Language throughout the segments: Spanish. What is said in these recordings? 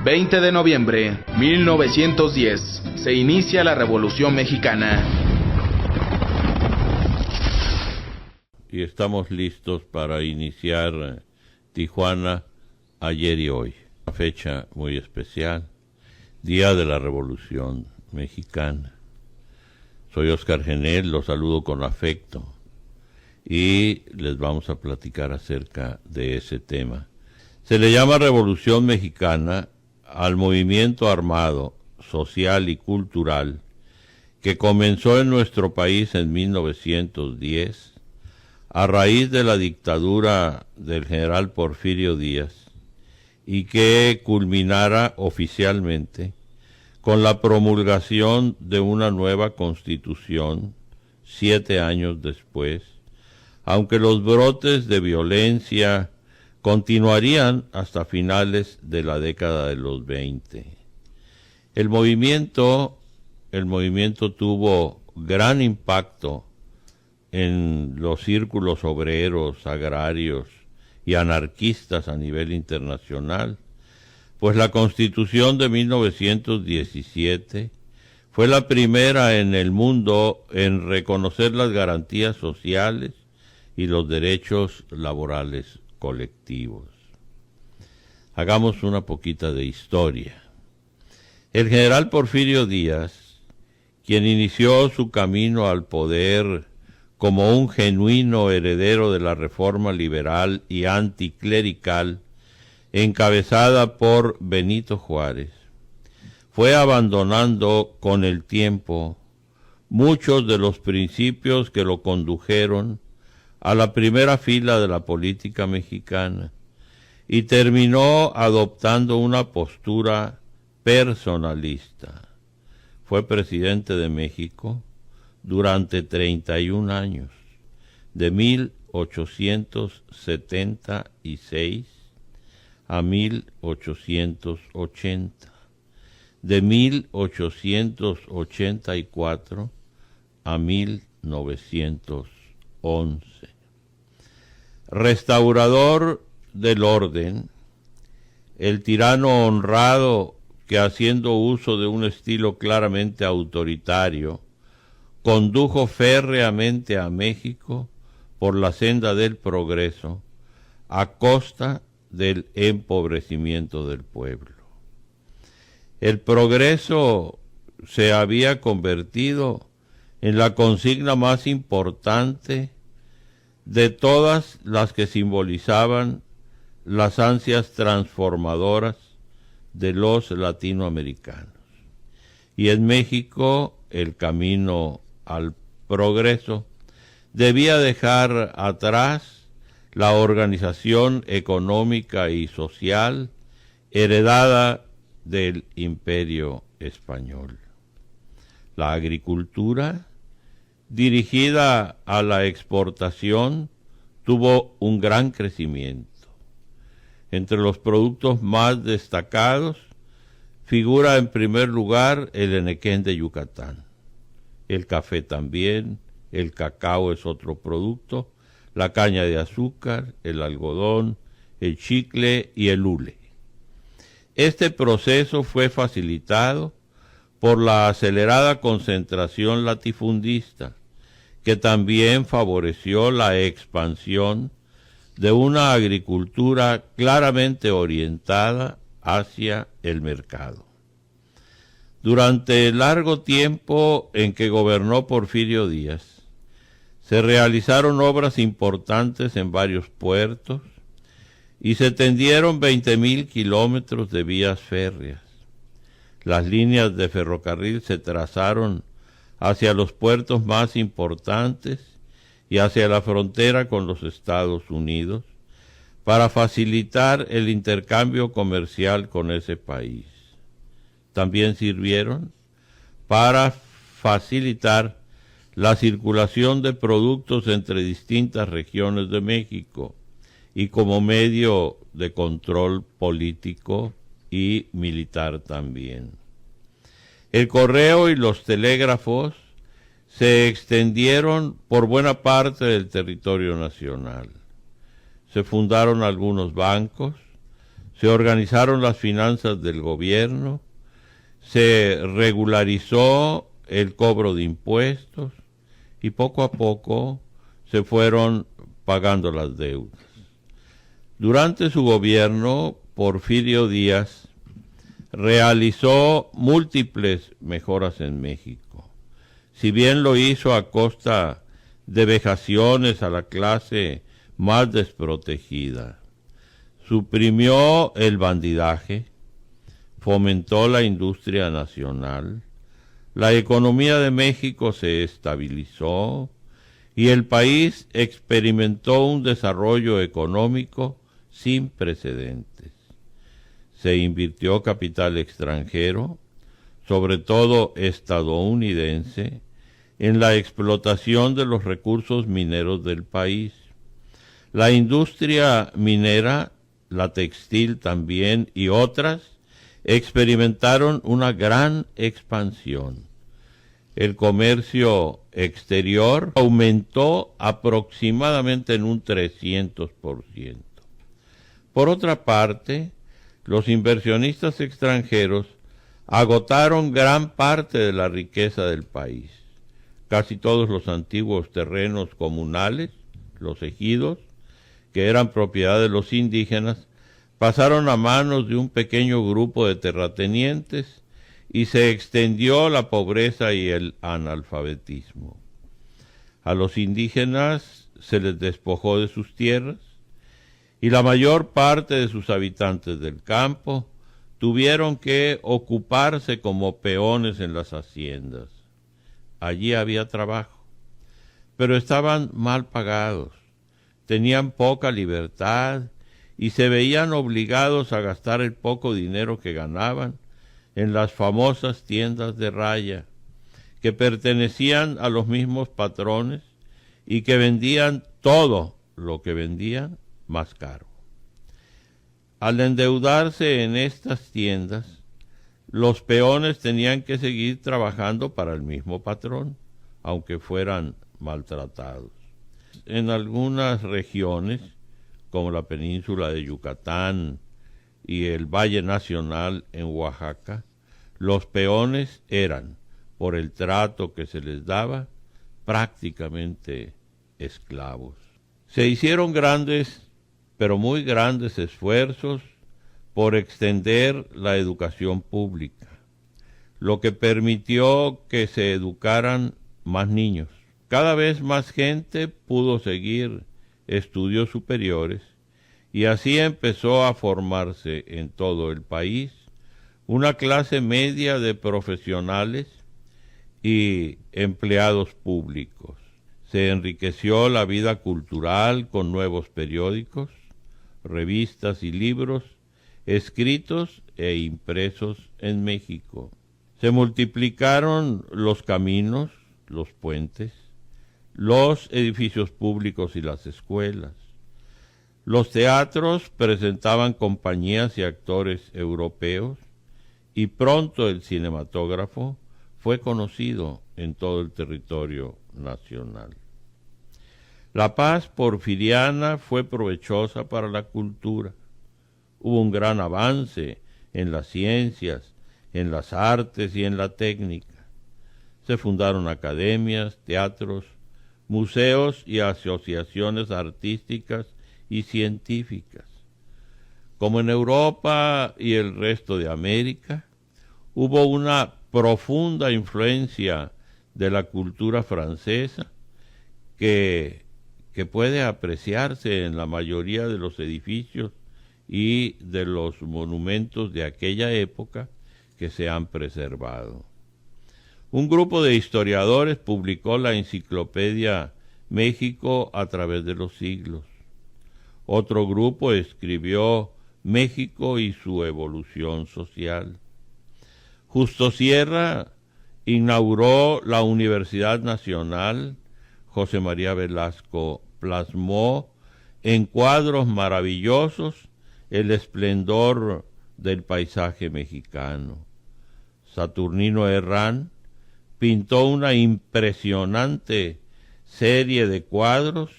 20 de noviembre, 1910. Se inicia la Revolución Mexicana. Y estamos listos para iniciar Tijuana, ayer y hoy. Una fecha muy especial, Día de la Revolución Mexicana. Soy Oscar Genel, los saludo con afecto y les vamos a platicar acerca de ese tema. Se le llama Revolución Mexicana al movimiento armado, social y cultural que comenzó en nuestro país en 1910 a raíz de la dictadura del general Porfirio Díaz y que culminara oficialmente con la promulgación de una nueva constitución 7 años después, aunque los brotes de violencia continuarían hasta finales de la década de los 20. El movimiento tuvo gran impacto en los círculos obreros, agrarios y anarquistas a nivel internacional, pues la Constitución de 1917 fue la primera en el mundo en reconocer las garantías sociales y los derechos laborales colectivos. Hagamos una poquita de historia. El general Porfirio Díaz, quien inició su camino al poder como un genuino heredero de la reforma liberal y anticlerical encabezada por Benito Juárez, fue abandonando con el tiempo muchos de los principios que lo condujeron a la primera fila de la política mexicana y terminó adoptando una postura personalista. Fue presidente de México durante 31 años, de 1876 a 1880, de 1884 a 1911. Restaurador del orden, el tirano honrado que, haciendo uso de un estilo claramente autoritario, condujo férreamente a México por la senda del progreso a costa del empobrecimiento del pueblo. El progreso se había convertido en la consigna más importante de todas las que simbolizaban las ansias transformadoras de los latinoamericanos. Y en México el camino al progreso debía dejar atrás la organización económica y social heredada del Imperio Español. La agricultura, dirigida a la exportación, tuvo un gran crecimiento. Entre los productos más destacados figura en primer lugar el henequén de Yucatán. El café también, el cacao es otro producto, la caña de azúcar, el algodón, el chicle y el hule. Este proceso fue facilitado por la acelerada concentración latifundista, que también favoreció la expansión de una agricultura claramente orientada hacia el mercado. Durante el largo tiempo en que gobernó Porfirio Díaz, se realizaron obras importantes en varios puertos y se tendieron 20,000 kilómetros de vías férreas. Las líneas de ferrocarril se trazaron hacia los puertos más importantes y hacia la frontera con los Estados Unidos para facilitar el intercambio comercial con ese país. También sirvieron para facilitar la circulación de productos entre distintas regiones de México y como medio de control político y militar también. El correo y los telégrafos se extendieron por buena parte del territorio nacional. Se fundaron algunos bancos, se organizaron las finanzas del gobierno, se regularizó el cobro de impuestos y poco a poco se fueron pagando las deudas. Durante su gobierno, Porfirio Díaz realizó múltiples mejoras en México. Si bien lo hizo a costa de vejaciones a la clase más desprotegida, suprimió el bandidaje, fomentó la industria nacional, la economía de México se estabilizó y el país experimentó un desarrollo económico sin precedentes. Se invirtió capital extranjero, sobre todo estadounidense, en la explotación de los recursos mineros del país. La industria minera, la textil también y otras, experimentaron una gran expansión. El comercio exterior aumentó aproximadamente en un 300%. Por otra parte, los inversionistas extranjeros agotaron gran parte de la riqueza del país. Casi todos los antiguos terrenos comunales, los ejidos, que eran propiedad de los indígenas, pasaron a manos de un pequeño grupo de terratenientes y se extendió la pobreza y el analfabetismo. A los indígenas se les despojó de sus tierras y la mayor parte de sus habitantes del campo tuvieron que ocuparse como peones en las haciendas. Allí había trabajo, pero estaban mal pagados, tenían poca libertad y se veían obligados a gastar el poco dinero que ganaban en las famosas tiendas de raya, que pertenecían a los mismos patrones y que vendían todo lo que vendían más caro. Al endeudarse en estas tiendas, los peones tenían que seguir trabajando para el mismo patrón, aunque fueran maltratados. En algunas regiones, como la península de Yucatán y el Valle Nacional en Oaxaca, los peones eran, por el trato que se les daba, prácticamente esclavos. Se hicieron grandes, pero muy grandes esfuerzos por extender la educación pública, lo que permitió que se educaran más niños. Cada vez más gente pudo seguir estudios superiores y así empezó a formarse en todo el país una clase media de profesionales y empleados públicos. Se enriqueció la vida cultural con nuevos periódicos, revistas y libros escritos e impresos en México. Se multiplicaron los caminos, los puentes, los edificios públicos y las escuelas. Los teatros presentaban compañías y actores europeos y pronto el cinematógrafo fue conocido en todo el territorio nacional. La paz porfiriana fue provechosa para la cultura. Hubo un gran avance en las ciencias, en las artes y en la técnica. Se fundaron academias, teatros, museos y asociaciones artísticas y científicas. Como en Europa y el resto de América, hubo una profunda influencia de la cultura francesa que puede apreciarse en la mayoría de los edificios y de los monumentos de aquella época que se han preservado. Un grupo de historiadores publicó la enciclopedia México a través de los siglos. Otro grupo escribió México y su evolución social. Justo Sierra inauguró la Universidad Nacional. José María Velasco plasmó en cuadros maravillosos el esplendor del paisaje mexicano. Saturnino Herrán pintó una impresionante serie de cuadros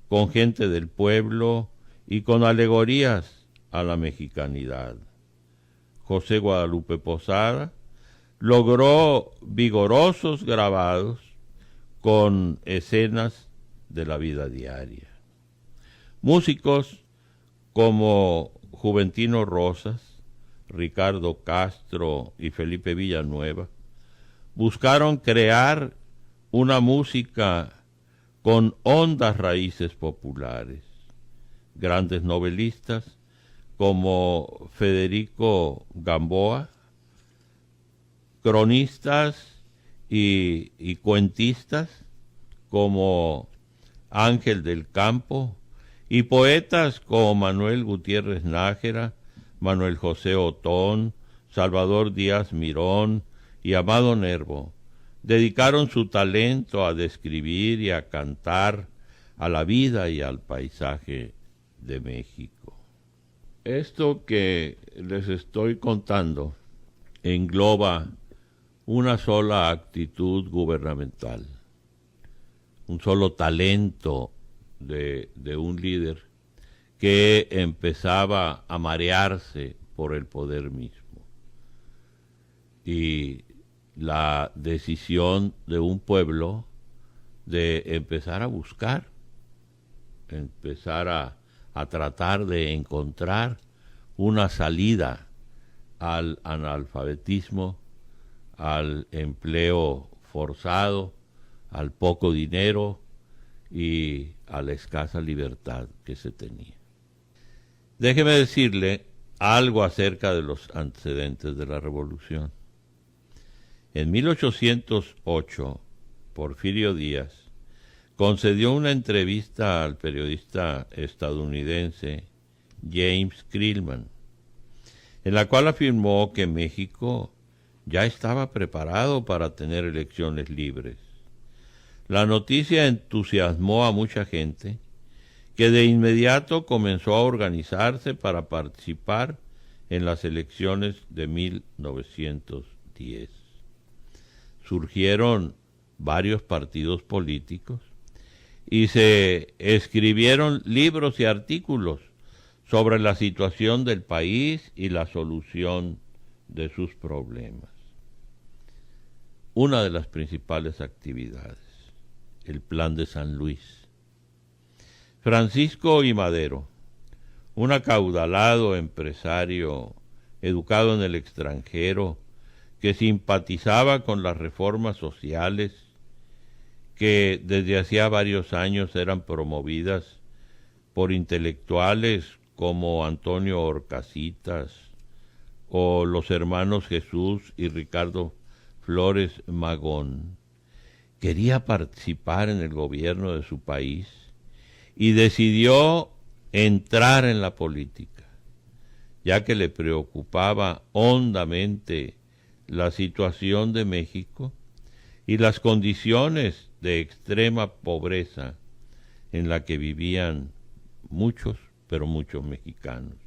con gente del pueblo y con alegorías a la mexicanidad. José Guadalupe Posada logró vigorosos grabados con escenas de la vida diaria. Músicos como Juventino Rosas, Ricardo Castro y Felipe Villanueva buscaron crear una música con hondas raíces populares. Grandes novelistas como Federico Gamboa, cronistas y cuentistas como Ángel del Campo, y poetas como Manuel Gutiérrez Nájera, Manuel José Otón, Salvador Díaz Mirón y Amado Nervo dedicaron su talento a describir y a cantar a la vida y al paisaje de México. Esto que les estoy contando engloba una sola actitud gubernamental, un solo talento de un líder que empezaba a marearse por el poder mismo, y la decisión de un pueblo de empezar a buscar, empezar a tratar de encontrar una salida al analfabetismo, al empleo forzado, al poco dinero y a la escasa libertad que se tenía. Déjeme decirle algo acerca de los antecedentes de la revolución. En 1808, Porfirio Díaz concedió una entrevista al periodista estadounidense James Krillman, en la cual afirmó que México ya estaba preparado para tener elecciones libres. La noticia entusiasmó a mucha gente, que de inmediato comenzó a organizarse para participar en las elecciones de 1910. Surgieron varios partidos políticos y se escribieron libros y artículos sobre la situación del país y la solución de sus problemas. Una de las principales actividades, el Plan de San Luis. Francisco I. Madero, un acaudalado empresario educado en el extranjero, que simpatizaba con las reformas sociales que desde hacía varios años eran promovidas por intelectuales como Antonio Horcasitas o los hermanos Jesús y Ricardo Flores Magón, quería participar en el gobierno de su país y decidió entrar en la política, ya que le preocupaba hondamente la situación de México y las condiciones de extrema pobreza en la que vivían muchos, pero muchos mexicanos.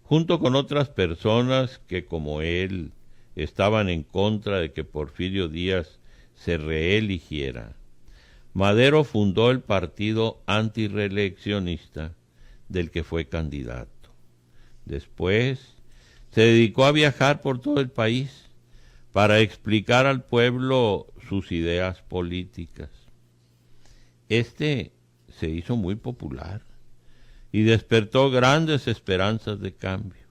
Junto con otras personas que, como él, estaban en contra de que Porfirio Díaz se reeligiera, Madero fundó el partido antirreeleccionista del que fue candidato. Después se dedicó a viajar por todo el país para explicar al pueblo sus ideas políticas. Este se hizo muy popular y despertó grandes esperanzas de cambio.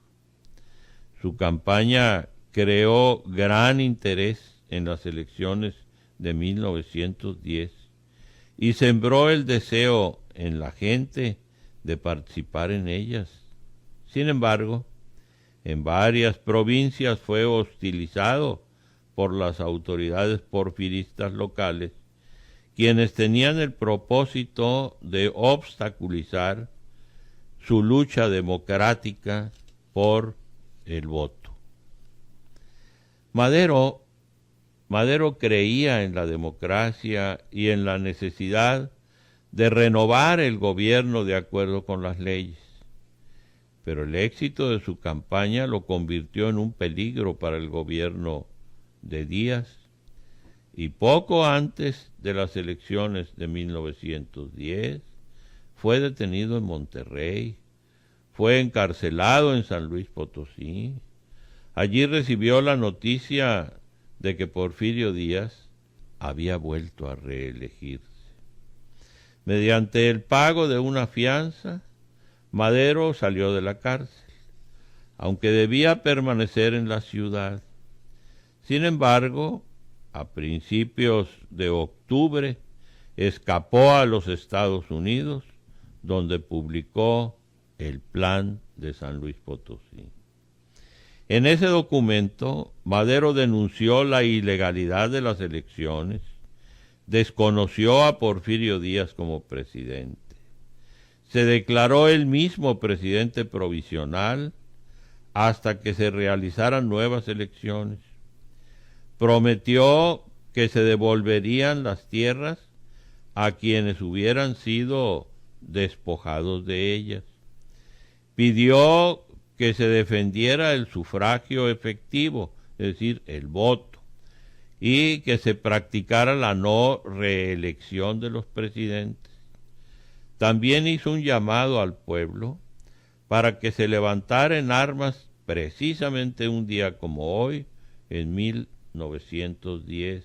Su campaña creó gran interés en las elecciones de 1910 y sembró el deseo en la gente de participar en ellas. Sin embargo, en varias provincias fue hostilizado por las autoridades porfiristas locales, quienes tenían el propósito de obstaculizar su lucha democrática por el voto. Madero creía en la democracia y en la necesidad de renovar el gobierno de acuerdo con las leyes, pero el éxito de su campaña lo convirtió en un peligro para el gobierno de Díaz, y poco antes de las elecciones de 1910 fue detenido en Monterrey, fue encarcelado en San Luis Potosí. Allí recibió la noticia de que Porfirio Díaz había vuelto a reelegirse. Mediante el pago de una fianza, Madero salió de la cárcel, aunque debía permanecer en la ciudad. Sin embargo, a principios de octubre, escapó a los Estados Unidos, donde publicó el Plan de San Luis Potosí. En ese documento, Madero denunció la ilegalidad de las elecciones, desconoció a Porfirio Díaz como presidente. Se declaró él mismo presidente provisional hasta que se realizaran nuevas elecciones. Prometió que se devolverían las tierras a quienes hubieran sido despojados de ellas. Pidió que se defendiera el sufragio efectivo, es decir, el voto, y que se practicara la no reelección de los presidentes. También hizo un llamado al pueblo para que se levantara en armas precisamente un día como hoy, en 1910,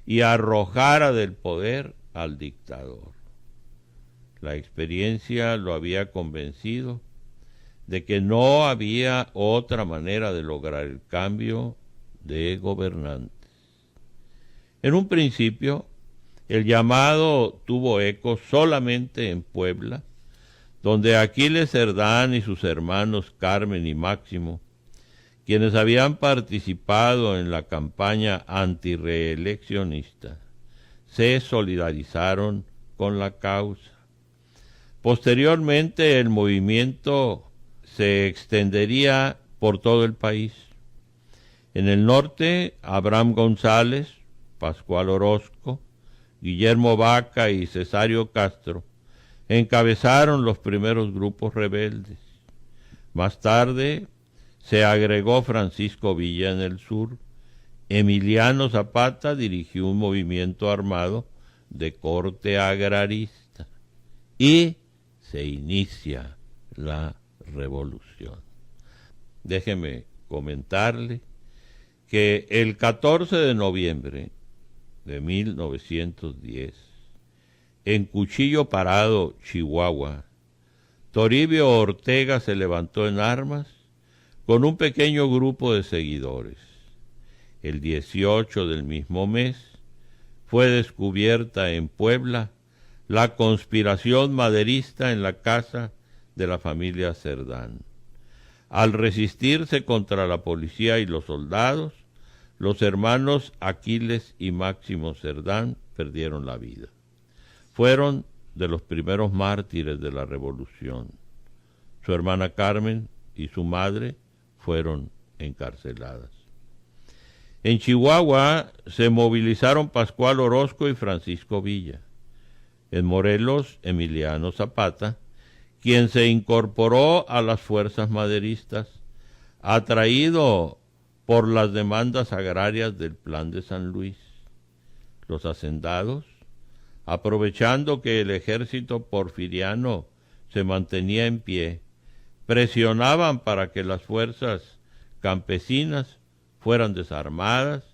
y arrojara del poder al dictador. La experiencia lo había convencido de que no había otra manera de lograr el cambio de gobernantes. En un principio, el llamado tuvo eco solamente en Puebla, donde Aquiles Cerdán y sus hermanos Carmen y Máximo, quienes habían participado en la campaña antirreeleccionista, se solidarizaron con la causa. Posteriormente, el movimiento se extendería por todo el país. En el norte, Abraham González, Pascual Orozco, Guillermo Vaca y Cesario Castro encabezaron los primeros grupos rebeldes. Más tarde se agregó Francisco Villa en el sur. Emiliano Zapata dirigió un movimiento armado de corte agrarista y se inicia la revolución. Déjeme comentarle que el 14 de noviembre de 1910, en Cuchillo Parado, Chihuahua, Toribio Ortega se levantó en armas con un pequeño grupo de seguidores. El 18 del mismo mes fue descubierta en Puebla la conspiración maderista en la casa de la familia Cerdán. Al resistirse contra la policía y los soldados, los hermanos Aquiles y Máximo Cerdán perdieron la vida. Fueron de los primeros mártires de la revolución. Su hermana Carmen y su madre fueron encarceladas. En Chihuahua se movilizaron Pascual Orozco y Francisco Villa. En Morelos, Emiliano Zapata, quien se incorporó a las fuerzas maderistas, atraído por las demandas agrarias del Plan de San Luis. Los hacendados, aprovechando que el ejército porfiriano se mantenía en pie, presionaban para que las fuerzas campesinas fueran desarmadas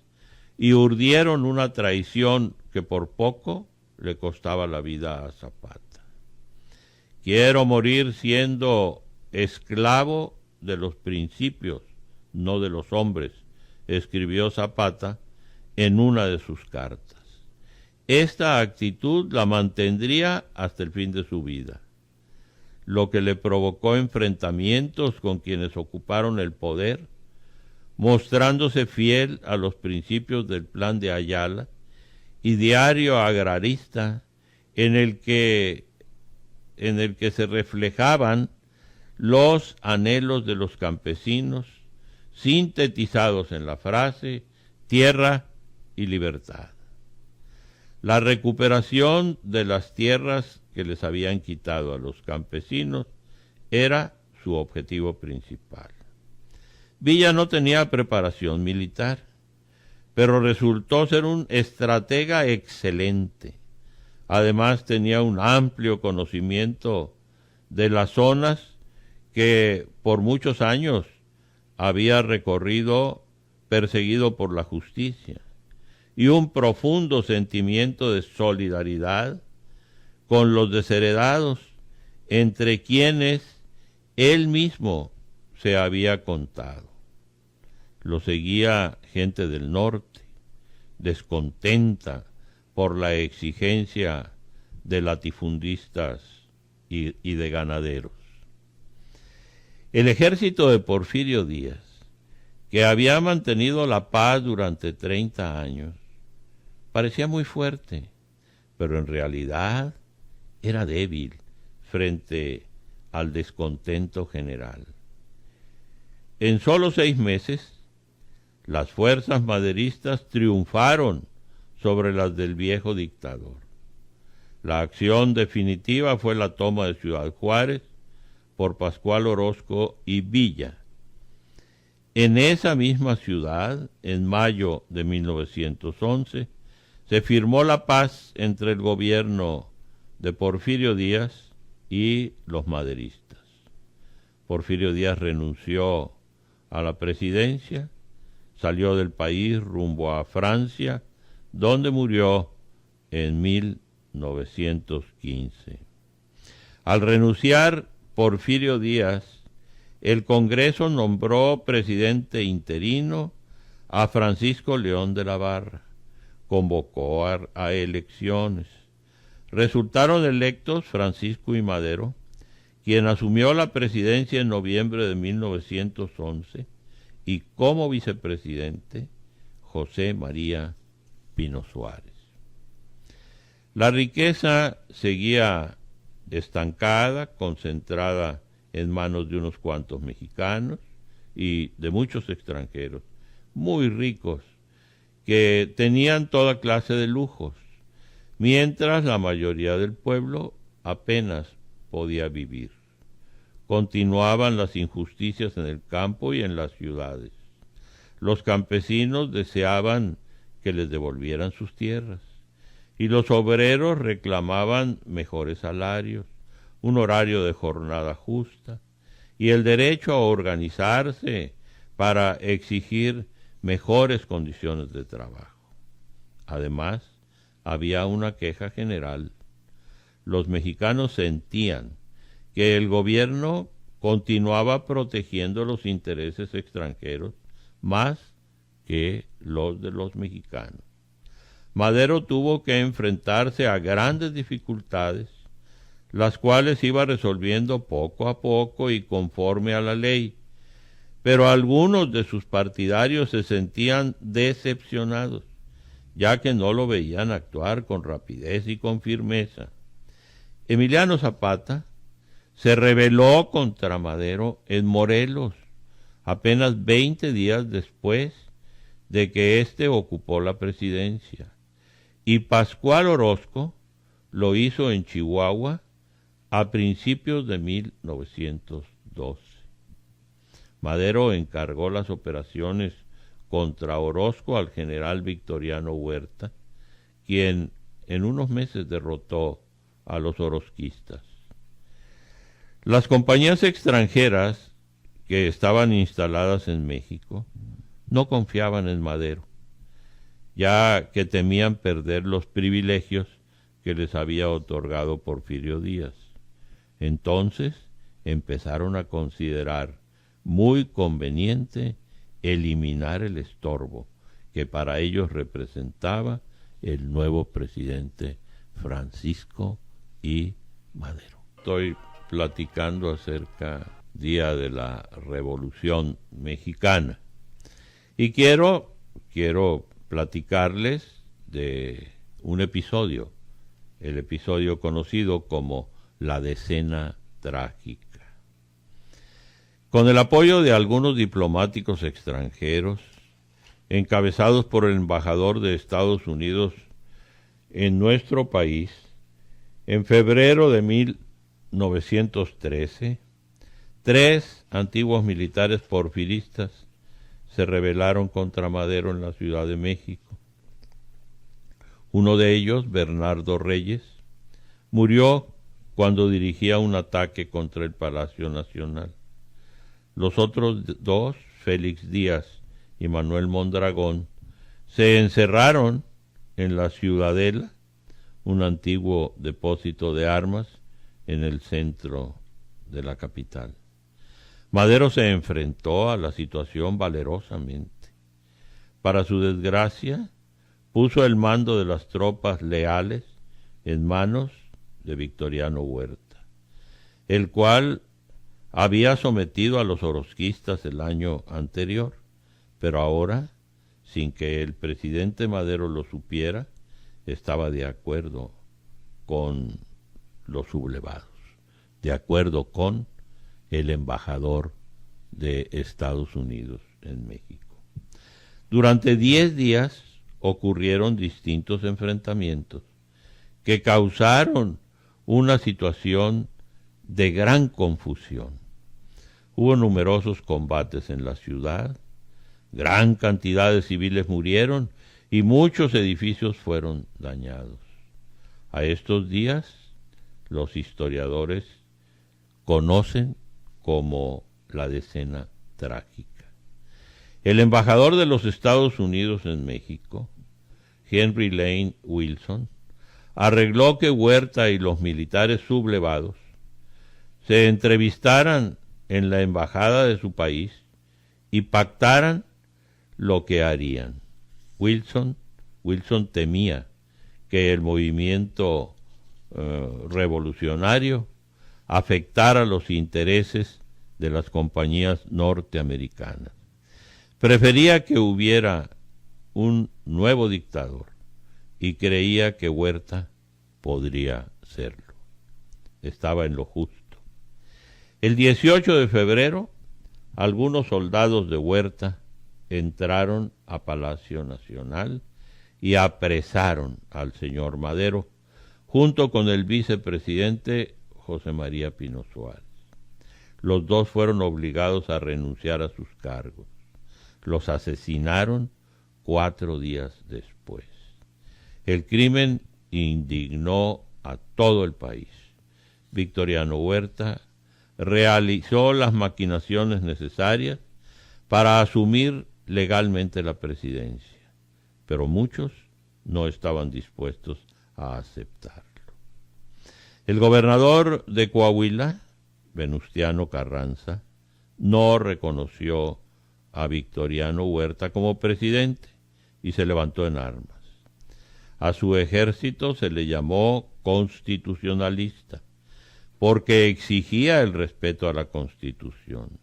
y urdieron una traición que por poco le costaba la vida a Zapata. Quiero morir siendo esclavo de los principios, no de los hombres, escribió Zapata en una de sus cartas. Esta actitud la mantendría hasta el fin de su vida, lo que le provocó enfrentamientos con quienes ocuparon el poder, mostrándose fiel a los principios del Plan de Ayala, ideario agrarista en el que se reflejaban los anhelos de los campesinos, sintetizados en la frase tierra y libertad. La recuperación de las tierras que les habían quitado a los campesinos era su objetivo principal. Villa no tenía preparación militar, pero resultó ser un estratega excelente. Además tenía un amplio conocimiento de las zonas que por muchos años había recorrido perseguido por la justicia, y un profundo sentimiento de solidaridad con los desheredados, entre quienes él mismo se había contado. Lo seguía gente del norte, descontenta por la exigencia de latifundistas y de ganaderos. El ejército de Porfirio Díaz, que había mantenido la paz durante 30 años, parecía muy fuerte, pero en realidad era débil frente al descontento general. En solo 6 meses, las fuerzas maderistas triunfaron sobre las del viejo dictador. La acción definitiva fue la toma de Ciudad Juárez por Pascual Orozco y Villa. En esa misma ciudad, en mayo de 1911, se firmó la paz entre el gobierno de Porfirio Díaz y los maderistas. Porfirio Díaz renunció a la presidencia, salió del país rumbo a Francia, donde murió en 1915. Al renunciar Porfirio Díaz, el Congreso nombró presidente interino a Francisco León de la Barra, convocó a elecciones. Resultaron electos Francisco I. Madero, quien asumió la presidencia en noviembre de 1911, y como vicepresidente José María Pino Suárez. La riqueza seguía estancada, concentrada en manos de unos cuantos mexicanos y de muchos extranjeros, muy ricos, que tenían toda clase de lujos, mientras la mayoría del pueblo apenas podía vivir. Continuaban las injusticias en el campo y en las ciudades. Los campesinos deseaban que les devolvieran sus tierras, y los obreros reclamaban mejores salarios, un horario de jornada justa y el derecho a organizarse para exigir mejores condiciones de trabajo. Además, había una queja general. Los mexicanos sentían que el gobierno continuaba protegiendo los intereses extranjeros más que los de los mexicanos. Madero tuvo que enfrentarse a grandes dificultades, las cuales iba resolviendo poco a poco y conforme a la ley, pero algunos de sus partidarios se sentían decepcionados, ya que no lo veían actuar con rapidez y con firmeza. Emiliano Zapata se rebeló contra Madero en Morelos, apenas 20 días después de que éste ocupó la presidencia, y Pascual Orozco lo hizo en Chihuahua a principios de 1912. Madero encargó las operaciones contra Orozco al general Victoriano Huerta, quien en unos meses derrotó a los orozquistas. Las compañías extranjeras que estaban instaladas en México no confiaban en Madero, ya que temían perder los privilegios que les había otorgado Porfirio Díaz. Entonces empezaron a considerar muy conveniente eliminar el estorbo que para ellos representaba el nuevo presidente Francisco I. Madero. Estoy platicando acerca día de la Revolución Mexicana y quiero platicarles de un episodio, el episodio conocido como la Decena Trágica. Con el apoyo de algunos diplomáticos extranjeros, encabezados por el embajador de Estados Unidos en nuestro país, en febrero de 1913, 3 antiguos militares porfiristas se rebelaron contra Madero en la Ciudad de México. Uno de ellos, Bernardo Reyes, murió cuando dirigía un ataque contra el Palacio Nacional. Los otros dos, Félix Díaz y Manuel Mondragón, se encerraron en la Ciudadela, un antiguo depósito de armas en el centro de la capital. Madero se enfrentó a la situación valerosamente. Para su desgracia, puso el mando de las tropas leales en manos de Victoriano Huerta, el cual había sometido a los orozquistas el año anterior, pero ahora, sin que el presidente Madero lo supiera, estaba de acuerdo con los sublevados, de acuerdo con el embajador de Estados Unidos en México. Durante 10 días ocurrieron distintos enfrentamientos que causaron una situación de gran confusión. Hubo numerosos combates en la ciudad, gran cantidad de civiles murieron y muchos edificios fueron dañados. A estos días, los historiadores conocen como la Decena Trágica. El embajador de los Estados Unidos en México, Henry Lane Wilson, arregló que Huerta y los militares sublevados se entrevistaran en la embajada de su país y pactaran lo que harían. Wilson temía que el movimiento revolucionario afectara los intereses de las compañías norteamericanas. Prefería que hubiera un nuevo dictador y creía que Huerta podría serlo. Estaba en lo justo. El 18 de febrero, algunos soldados de Huerta entraron a Palacio Nacional y apresaron al señor Madero junto con el vicepresidente José María Pino Suárez. Los dos fueron obligados a renunciar a sus cargos. Los asesinaron 4 días después. El crimen indignó a todo el país. Victoriano Huerta realizó las maquinaciones necesarias para asumir legalmente la presidencia, pero muchos no estaban dispuestos a aceptarlo. El gobernador de Coahuila, Venustiano Carranza, no reconoció a Victoriano Huerta como presidente y se levantó en armas. A su ejército se le llamó constitucionalista porque exigía el respeto a la Constitución.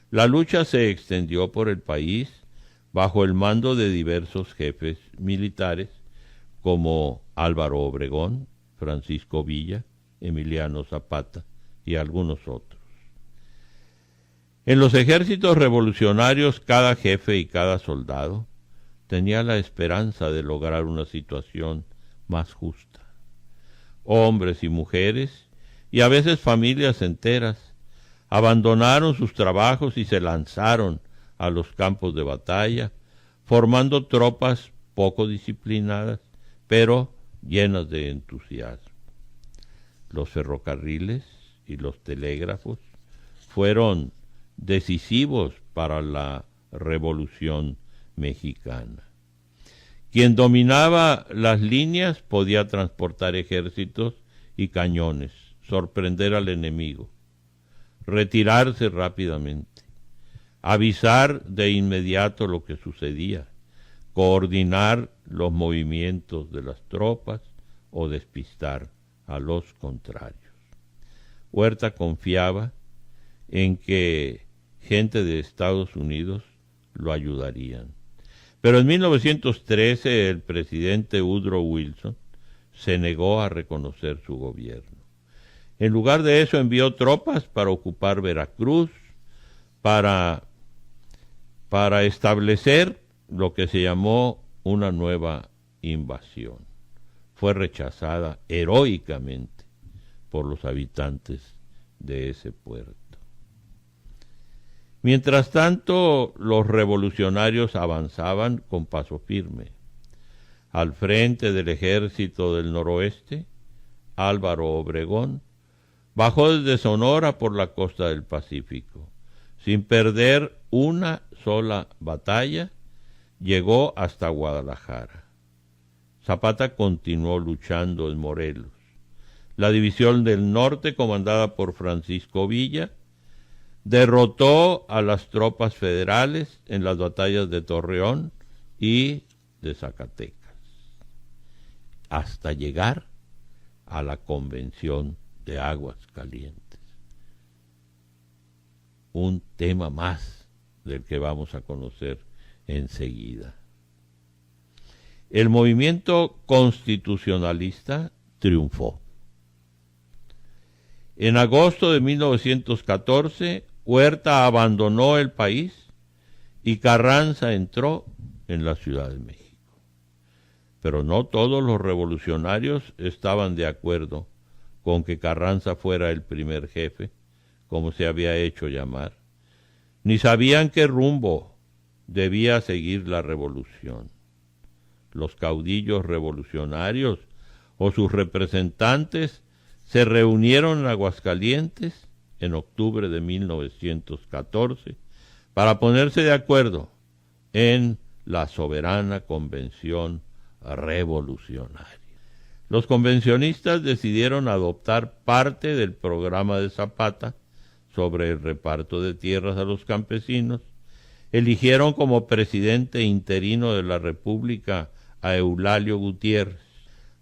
La lucha se extendió por el país bajo el mando de diversos jefes militares como Álvaro Obregón, Francisco Villa, Emiliano Zapata y algunos otros. En los ejércitos revolucionarios, cada jefe y cada soldado tenía la esperanza de lograr una situación más justa. Hombres y mujeres, y a veces familias enteras, abandonaron sus trabajos y se lanzaron a los campos de batalla, formando tropas poco disciplinadas, pero llenas de entusiasmo. Los ferrocarriles y los telégrafos fueron decisivos para la Revolución Mexicana. Quien dominaba las líneas podía transportar ejércitos y cañones, sorprender al enemigo, retirarse rápidamente, avisar de inmediato lo que sucedía, coordinar los movimientos de las tropas o despistar a los contrarios. Huerta confiaba en que gente de Estados Unidos lo ayudarían. Pero en 1913 el presidente Woodrow Wilson se negó a reconocer su gobierno. En lugar de eso envió tropas para ocupar Veracruz, para establecer lo que se llamó una nueva invasión. Fue rechazada heroicamente por los habitantes de ese puerto. Mientras tanto, los revolucionarios avanzaban con paso firme. Al frente del ejército del noroeste, Álvaro Obregón bajó desde Sonora por la costa del Pacífico. sin perder una sola batalla, llegó hasta Guadalajara. Zapata continuó luchando en Morelos. La División del Norte, comandada por Francisco Villa, derrotó a las tropas federales en las batallas de Torreón y de Zacatecas, hasta llegar a la Convención de Aguascalientes. Un tema más del que vamos a conocer enseguida. El movimiento constitucionalista triunfó. En agosto de 1914, Huerta abandonó el país y Carranza entró en la Ciudad de México. Pero no todos los revolucionarios estaban de acuerdo con que Carranza fuera el primer jefe, como se había hecho llamar, ni sabían qué rumbo debía seguir la revolución. Los caudillos revolucionarios o sus representantes se reunieron en Aguascalientes en octubre de 1914 para ponerse de acuerdo en la soberana convención revolucionaria. Los convencionistas decidieron adoptar parte del programa de Zapata sobre el reparto de tierras a los campesinos, eligieron como presidente interino de la República a Eulalio Gutiérrez.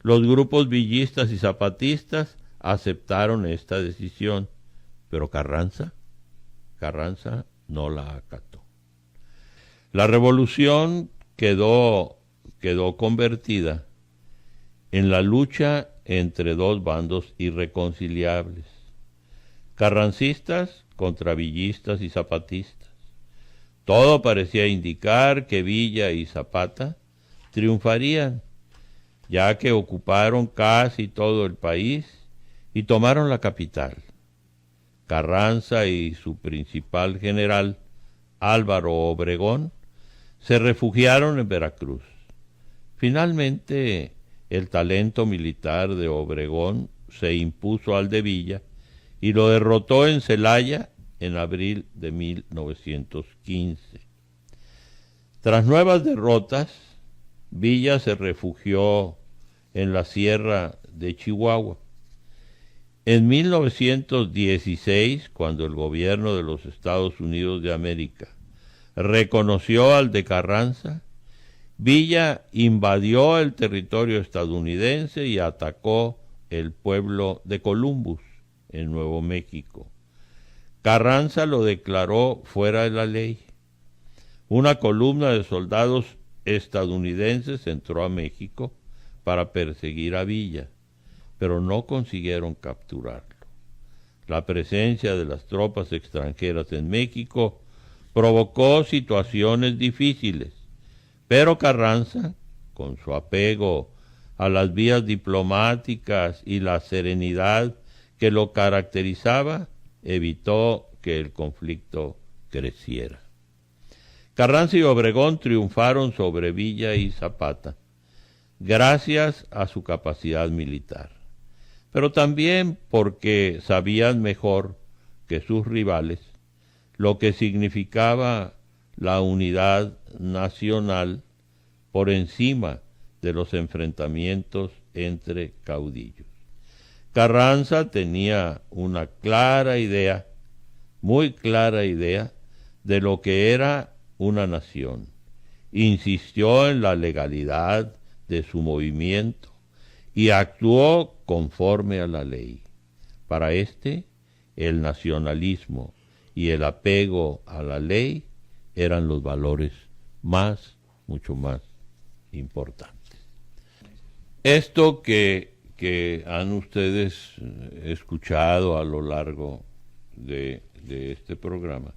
Los grupos villistas y zapatistas aceptaron esta decisión, pero Carranza no la acató. La revolución quedó convertida en la lucha entre dos bandos irreconciliables, carrancistas contra villistas y zapatistas. Todo parecía indicar que Villa y Zapata triunfarían, ya que ocuparon casi todo el país y tomaron la capital. Carranza y su principal general, Álvaro Obregón, se refugiaron en Veracruz. Finalmente, el talento militar de Obregón se impuso al de Villa y lo derrotó en Celaya en abril de 1915. Tras nuevas derrotas, Villa se refugió en la sierra de Chihuahua. En 1916, cuando el gobierno de los Estados Unidos de América reconoció al de Carranza, Villa invadió el territorio estadounidense y atacó el pueblo de Columbus, en Nuevo México. Carranza lo declaró fuera de la ley. Una columna de soldados estadounidenses entró a México para perseguir a Villa, pero no consiguieron capturarlo. La presencia de las tropas extranjeras en México provocó situaciones difíciles, pero Carranza, con su apego a las vías diplomáticas y la serenidad que lo caracterizaba, evitó que el conflicto creciera. Carranza y Obregón triunfaron sobre Villa y Zapata, gracias a su capacidad militar, pero también porque sabían mejor que sus rivales lo que significaba la unidad nacional por encima de los enfrentamientos entre caudillos. Carranza tenía una clara idea, muy clara idea, de lo que era una nación. Insistió en la legalidad de su movimiento y actuó conforme a la ley. Para el nacionalismo y el apego a la ley eran los valores mucho más importantes. Esto que han ustedes escuchado a lo largo de este programa,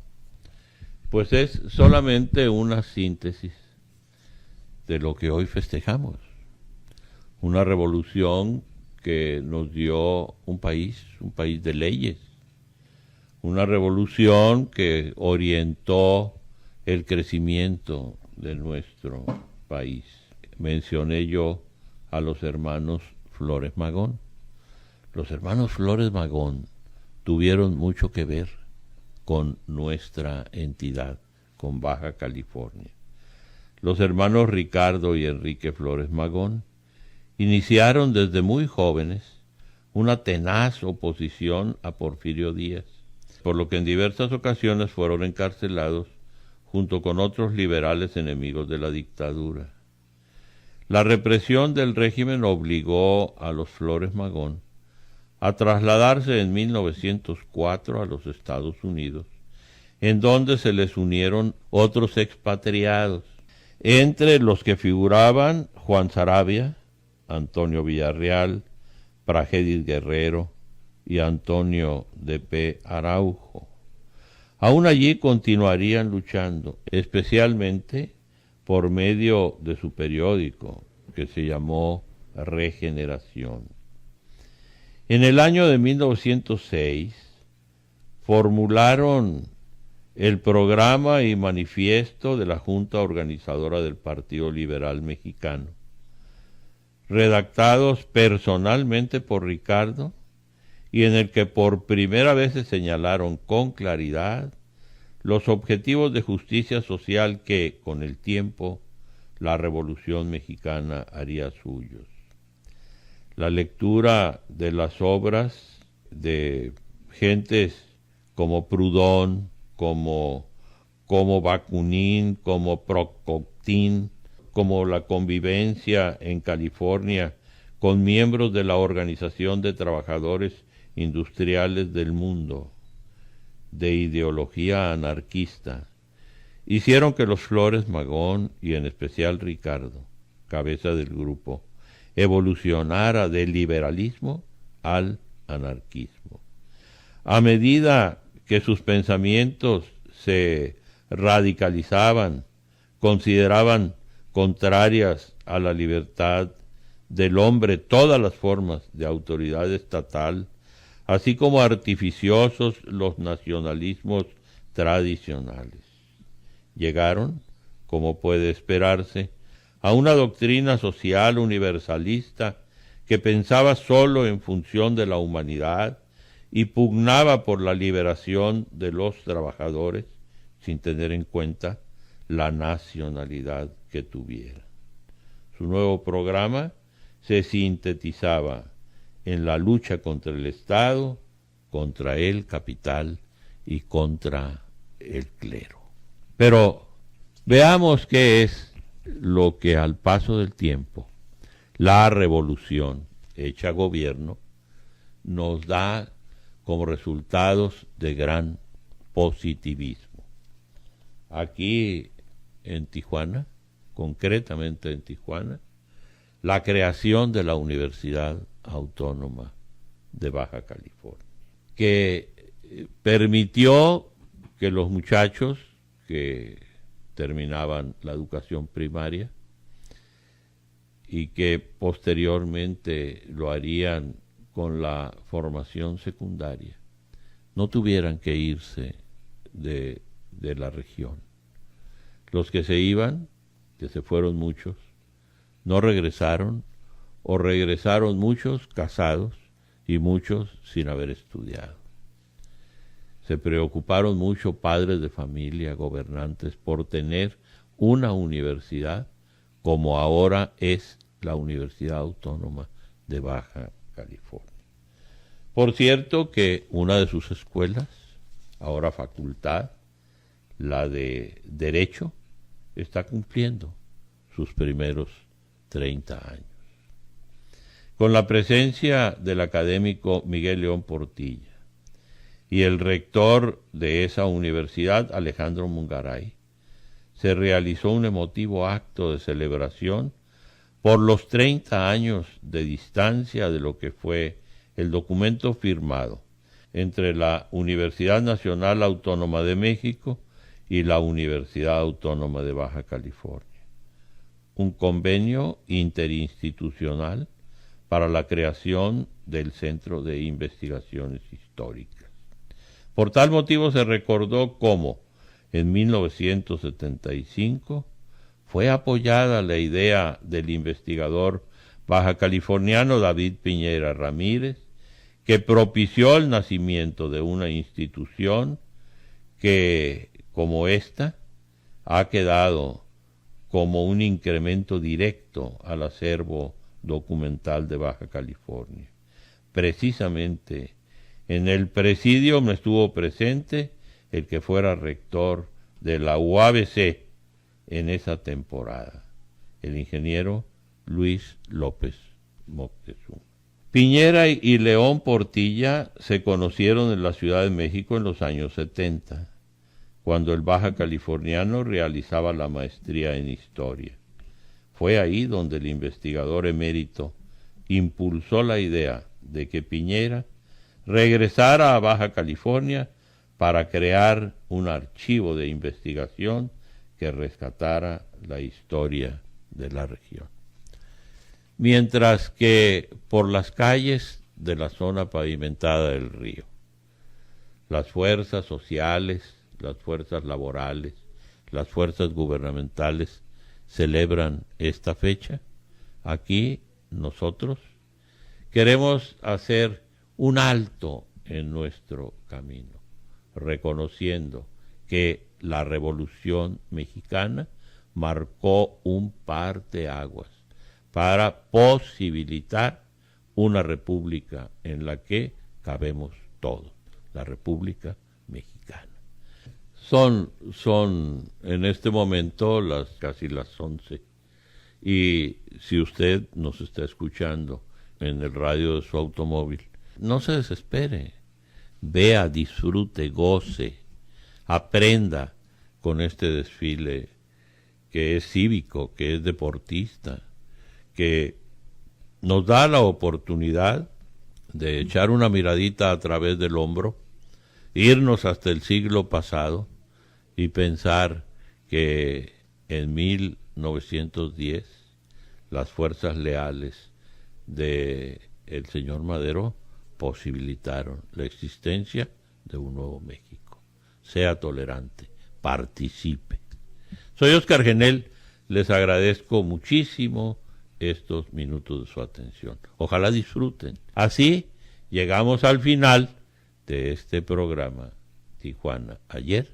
pues es solamente una síntesis de lo que hoy festejamos. Una revolución que nos dio un país de leyes. Una revolución que orientó el crecimiento de nuestro país. Mencioné yo a los hermanos Flores Magón. Los hermanos Flores Magón tuvieron mucho que ver con nuestra entidad, con Baja California. Los hermanos Ricardo y Enrique Flores Magón iniciaron desde muy jóvenes una tenaz oposición a Porfirio Díaz, por lo que en diversas ocasiones fueron encarcelados junto con otros liberales enemigos de la dictadura. La represión del régimen obligó a los Flores Magón a trasladarse en 1904 a los Estados Unidos, en donde se les unieron otros expatriados, entre los que figuraban Juan Saravia, Antonio Villarreal, Pragedis Guerrero y Antonio de P. Araujo. Aún allí continuarían luchando, especialmente por medio de su periódico, que se llamó Regeneración. En el año de 1906 formularon el programa y manifiesto de la Junta Organizadora del Partido Liberal Mexicano, redactados personalmente por Ricardo, y en el que por primera vez se señalaron con claridad los objetivos de justicia social que, con el tiempo, la Revolución Mexicana haría suyos. La lectura de las obras de gentes como Proudhon, como Bakunin, como Kropotkin, como la convivencia en California con miembros de la Organización de Trabajadores Industriales del Mundo, de ideología anarquista, hicieron que los Flores Magón, y en especial Ricardo, cabeza del grupo, evolucionara del liberalismo al anarquismo. A medida que sus pensamientos se radicalizaban, consideraban contrarias a la libertad del hombre todas las formas de autoridad estatal, así como artificiosos los nacionalismos tradicionales. Llegaron, como puede esperarse, a una doctrina social universalista que pensaba solo en función de la humanidad y pugnaba por la liberación de los trabajadores sin tener en cuenta la nacionalidad que tuviera. Su nuevo programa se sintetizaba en la lucha contra el Estado, contra el capital y contra el clero. Pero veamos qué es lo que al paso del tiempo la revolución hecha gobierno nos da como resultados de gran positivismo. Aquí en Tijuana, concretamente en Tijuana, la creación de la Universidad Autónoma de Baja California, que permitió que los muchachos que terminaban la educación primaria y que posteriormente lo harían con la formación secundaria, no tuvieran que irse de la región. Los que se iban, que se fueron muchos, no regresaron, o regresaron muchos casados y muchos sin haber estudiado. Se preocuparon mucho padres de familia, gobernantes, por tener una universidad como ahora es la Universidad Autónoma de Baja California. Por cierto que una de sus escuelas, ahora facultad, la de Derecho, está cumpliendo sus primeros 30 años. Con la presencia del académico Miguel León Portilla y el rector de esa universidad, Alejandro Mungaray, se realizó un emotivo acto de celebración por los 30 años de distancia de lo que fue el documento firmado entre la Universidad Nacional Autónoma de México y la Universidad Autónoma de Baja California. Un convenio interinstitucional para la creación del Centro de Investigaciones Históricas. Por tal motivo se recordó cómo, en 1975, fue apoyada la idea del investigador bajacaliforniano David Piñera Ramírez, que propició el nacimiento de una institución que, como esta, ha quedado como un incremento directo al acervo documental de Baja California. Precisamente en el presidio me estuvo presente el que fuera rector de la UABC en esa temporada, el ingeniero Luis López Moctezuma. Piñera y León Portilla se conocieron en la Ciudad de México en los años 70, cuando el baja californiano realizaba la maestría en Historia. Fue ahí donde el investigador emérito impulsó la idea de que Piñera regresara a Baja California para crear un archivo de investigación que rescatara la historia de la región. Mientras que por las calles de la zona pavimentada del río, las fuerzas sociales, las fuerzas laborales, las fuerzas gubernamentales celebran esta fecha, aquí nosotros queremos hacer un alto en nuestro camino, reconociendo que la Revolución Mexicana marcó un parteaguas para posibilitar una república en la que cabemos todos, la República Mexicana. Son en este momento casi las 11, y si usted nos está escuchando en el radio de su automóvil, no se desespere, vea, disfrute, goce, aprenda con este desfile que es cívico, que es deportista, que nos da la oportunidad de echar una miradita a través del hombro, irnos hasta el siglo pasado y pensar que en 1910 las fuerzas leales de el señor Madero posibilitaron la existencia de un nuevo México. Sea tolerante, participe. Soy Oscar Genel, les agradezco muchísimo estos minutos de su atención. Ojalá disfruten. Así llegamos al final de este programa Tijuana Ayer.